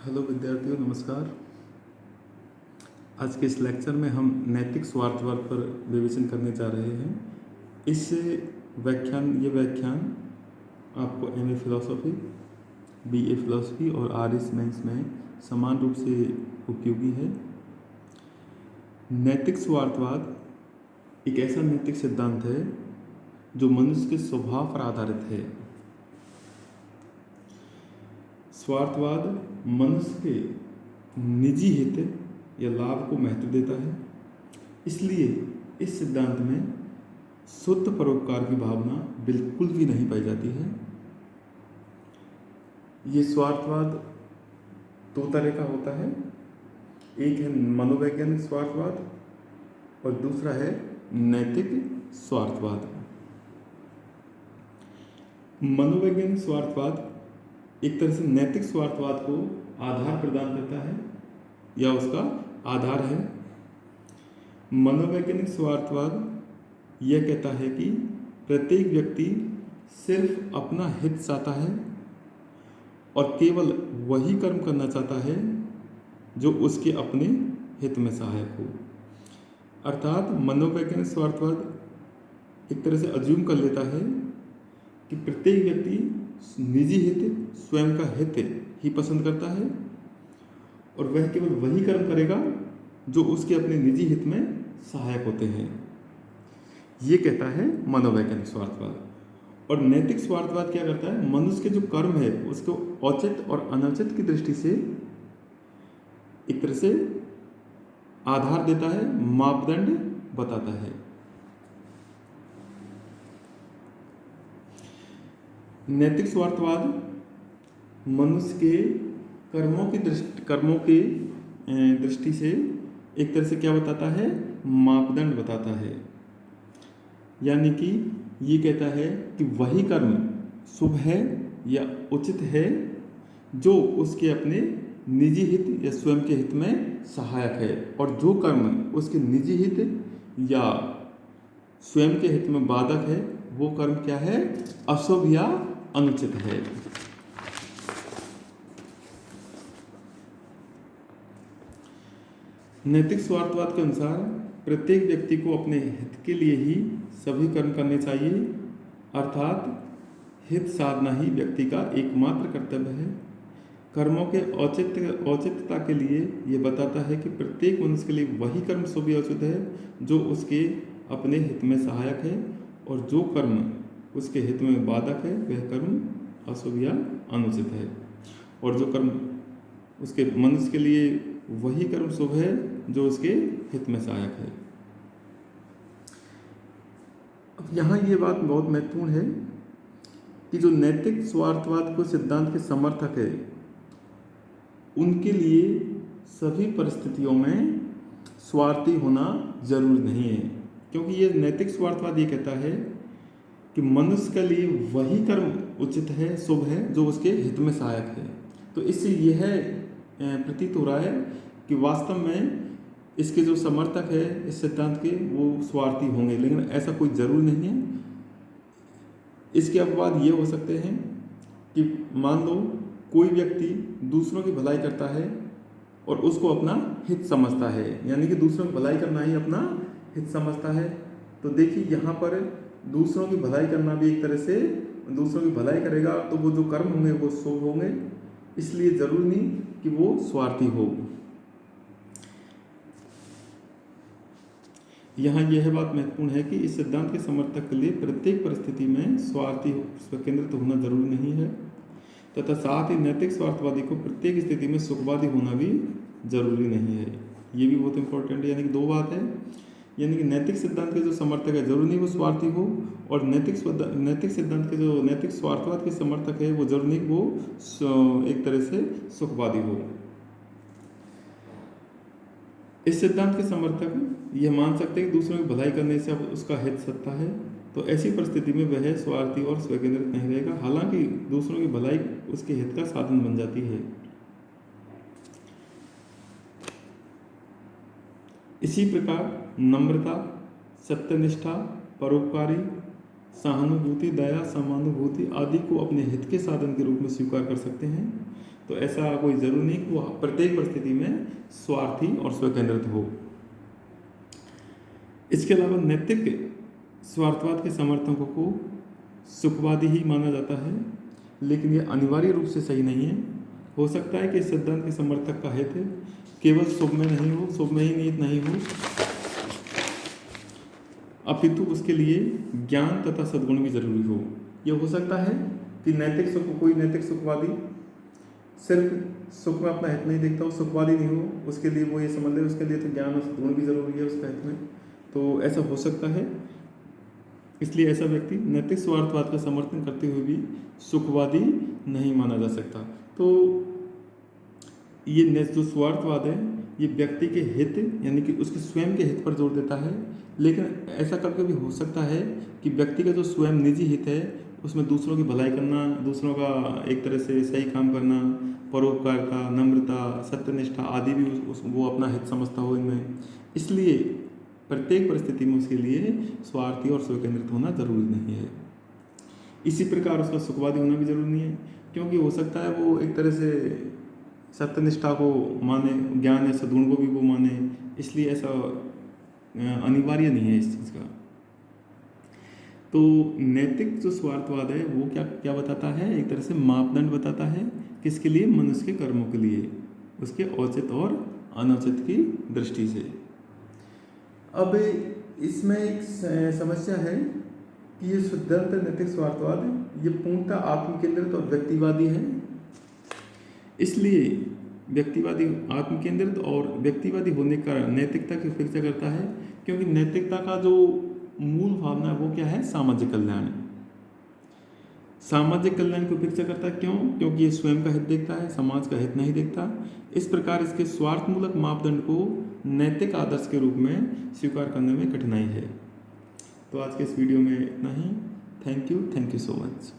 Hello विद्यार्थियों, नमस्कार। आज के इस लेक्चर में हम नैतिक स्वार्थवाद पर विवेचन करने जा रहे हैं। इस ये व्याख्यान आपको एमए फिलॉसफी, बीए फिलॉसफी और आरएस मेंस में समान रूप से उपयोगी है। नैतिक स्वार्थवाद एक ऐसा नैतिक सिद्धांत है जो मनुष्य के स्वभाव पर आधारित है। स्वार्थवाद मनुष्य के निजी हित या लाभ को महत्व देता है, इसलिए इस सिद्धांत में शुद्ध परोपकार की भावना बिल्कुल भी नहीं पाई जाती है। ये स्वार्थवाद दो तरह का होता है, एक है मनोवैज्ञानिक स्वार्थवाद और दूसरा है नैतिक स्वार्थवाद। मनोवैज्ञानिक स्वार्थवाद एक तरह से नैतिक स्वार्थवाद को आधार प्रदान करता है या उसका आधार है। मनोवैज्ञानिक स्वार्थवाद यह कहता है कि प्रत्येक व्यक्ति सिर्फ अपना हित चाहता है और केवल वही कर्म करना चाहता है जो उसके अपने हित में सहायक हो। अर्थात मनोवैज्ञानिक स्वार्थवाद एक तरह से अज्यूम कर लेता है कि प्रत्येक व्यक्ति निजी हित, स्वयं का हित ही पसंद करता है और वह केवल वही कर्म करेगा जो उसके अपने निजी हित में सहायक होते हैं। ये कहता है मनोवैज्ञानिक स्वार्थवाद। और नैतिक स्वार्थवाद क्या करता है, मनुष्य के जो कर्म है उसको औचित्य और अनौचित्य की दृष्टि से एक तरह से आधार देता है, मापदंड बताता है। नैतिक स्वार्थवाद मनुष्य के कर्मों की दृष्टि से एक तरह से क्या बताता है, मापदंड बताता है। यानी कि ये कहता है कि वही कर्म शुभ है या उचित है जो उसके अपने निजी हित या स्वयं के हित में सहायक है, और जो कर्म उसके निजी हित या स्वयं के हित में बाधक है वो कर्म क्या है, अशुभ या अनुचित है। नैतिक स्वार्थवाद के अनुसार प्रत्येक व्यक्ति को अपने हित के लिए ही सभी कर्म करने चाहिए, अर्थात हित साधना ही व्यक्ति का एकमात्र कर्तव्य है। कर्मों के औचित्यता के लिए ये बताता है कि प्रत्येक मनुष्य के लिए वही कर्म शुभ या उचित है जो उसके अपने हित में सहायक है, और जो कर्म उसके हित में बाधक है वह कर्म अशुभ या अनुचित है। और जो कर्म उसके मनुष्य के लिए वही कर्म शुभ है जो उसके हित में सहायक है। अब यहाँ ये बात बहुत महत्वपूर्ण है कि जो नैतिक स्वार्थवाद को सिद्धांत के समर्थक है उनके लिए सभी परिस्थितियों में स्वार्थी होना जरूरी नहीं है, क्योंकि ये नैतिक स्वार्थवाद ये कहता है कि मनुष्य के लिए वही कर्म उचित है, शुभ है जो उसके हित में सहायक है। तो इससे यह प्रतीत हो रहा है कि वास्तव में इसके जो समर्थक है इस सिद्धांत के वो स्वार्थी होंगे, लेकिन ऐसा कोई जरूरी नहीं है। इसके अपवाद ये हो सकते हैं कि मान लो कोई व्यक्ति दूसरों की भलाई करता है और उसको अपना हित समझता है, यानी कि दूसरों की भलाई करना ही अपना हित समझता है। तो देखिए यहाँ पर दूसरों की भलाई करना भी एक तरह से, दूसरों की भलाई करेगा तो वो जो कर्म होंगे वो शुभ होंगे, इसलिए जरूरी नहीं कि वो स्वार्थी हो। यहाँ यह बात महत्वपूर्ण है कि इस सिद्धांत के समर्थक के लिए प्रत्येक परिस्थिति में स्वार्थी केंद्रित होना जरूरी नहीं है, तथा साथ ही नैतिक स्वार्थवादी को प्रत्येक स्थिति में सुखवादी होना भी जरूरी नहीं है। ये भी बहुत इंपॉर्टेंट है। यानी कि दो बात है, यानी कि नैतिक सिद्धांत के जो समर्थक है जरूरी नहीं वो स्वार्थी हो, और नैतिक सिद्धांत के जो नैतिक स्वार्थवाद के समर्थक है वो जरूरी नहीं वो एक तरह से सुखवादी हो। इस सिद्धांत के समर्थक यह मान सकते हैं कि दूसरों की भलाई करने से अब उसका हित सत्ता है, तो ऐसी परिस्थिति में वह स्वार्थी और स्वकेंद्रित नहीं रहेगा, हालांकि दूसरों की भलाई उसके हित का साधन बन जाती है। इसी प्रकार नम्रता, सत्यनिष्ठा, परोपकारी सहानुभूति, दया, समानुभूति आदि को अपने हित के साधन के रूप में स्वीकार कर सकते हैं। तो ऐसा कोई ज़रूरी नहीं कि वो प्रत्येक परिस्थिति में स्वार्थी और स्वकेंद्रित हो। इसके अलावा नैतिक स्वार्थवाद के समर्थकों को सुखवादी ही माना जाता है, लेकिन यह अनिवार्य रूप से सही नहीं है। हो सकता है कि इस सिद्धांत के समर्थक का हित केवल शुभ में नहीं हो, शुभ में ही निहित नहीं हो, अपितु उसके लिए ज्ञान तथा सद्गुण भी जरूरी हो। यह हो सकता है कि कोई नैतिक सुखवादी सिर्फ सुख में अपना हित नहीं देखता हो, सुखवादी नहीं हो, उसके लिए वो ये समझ ले उसके लिए तो ज्ञान और सद्गुण भी जरूरी है उसका हित में। तो ऐसा हो सकता है, इसलिए ऐसा व्यक्ति नैतिक स्वार्थवाद का समर्थन करते हुए भी सुखवादी नहीं माना जा सकता। तो ये जो स्वार्थवाद है ये व्यक्ति के हित यानी कि उसके स्वयं के हित पर जोर देता है, लेकिन ऐसा कभी कभी हो सकता है कि व्यक्ति का जो स्वयं निजी हित है उसमें दूसरों की भलाई करना, दूसरों का एक तरह से सही काम करना, परोपकारता, नम्रता, सत्यनिष्ठा आदि भी वो अपना हित समझता हो इनमें। इसलिए प्रत्येक परिस्थिति में उसके लिए स्वार्थी और स्वकेंद्रित होना जरूरी नहीं है। इसी प्रकार उसका सुखवादी होना भी जरूरी नहीं है, क्योंकि हो सकता है वो एक तरह से सत्यनिष्ठा को माने, ज्ञान या सद्गुण को भी वो माने, इसलिए ऐसा अनिवार्य नहीं है इस चीज़ का। तो नैतिक जो स्वार्थवाद है वो क्या बताता है, एक तरह से मापदंड बताता है किसके लिए, मनुष्य के कर्मों के लिए, उसके औचित और अनुचित की दृष्टि से। अब इसमें एक समस्या है कि ये शुद्धांत नैतिक स्वार्थवाद ये पूर्णतः आत्मकेंद्रित और व्यक्तिवादी है। इसलिए व्यक्तिवादी आत्मकेंद्रित और व्यक्तिवादी होने का नैतिकता की उपेक्षा करता है, क्योंकि नैतिकता का जो मूल भावना है वो क्या है, सामाजिक कल्याण। सामाजिक कल्याण की उपेक्षा करता है, क्यों? क्योंकि ये स्वयं का हित देखता है, समाज का हित नहीं देखता। इस प्रकार इसके स्वार्थमूलक मापदंड को नैतिक आदर्श के रूप में स्वीकार करने में कठिनाई है। तो आज के इस वीडियो में इतना ही। Thank you so much.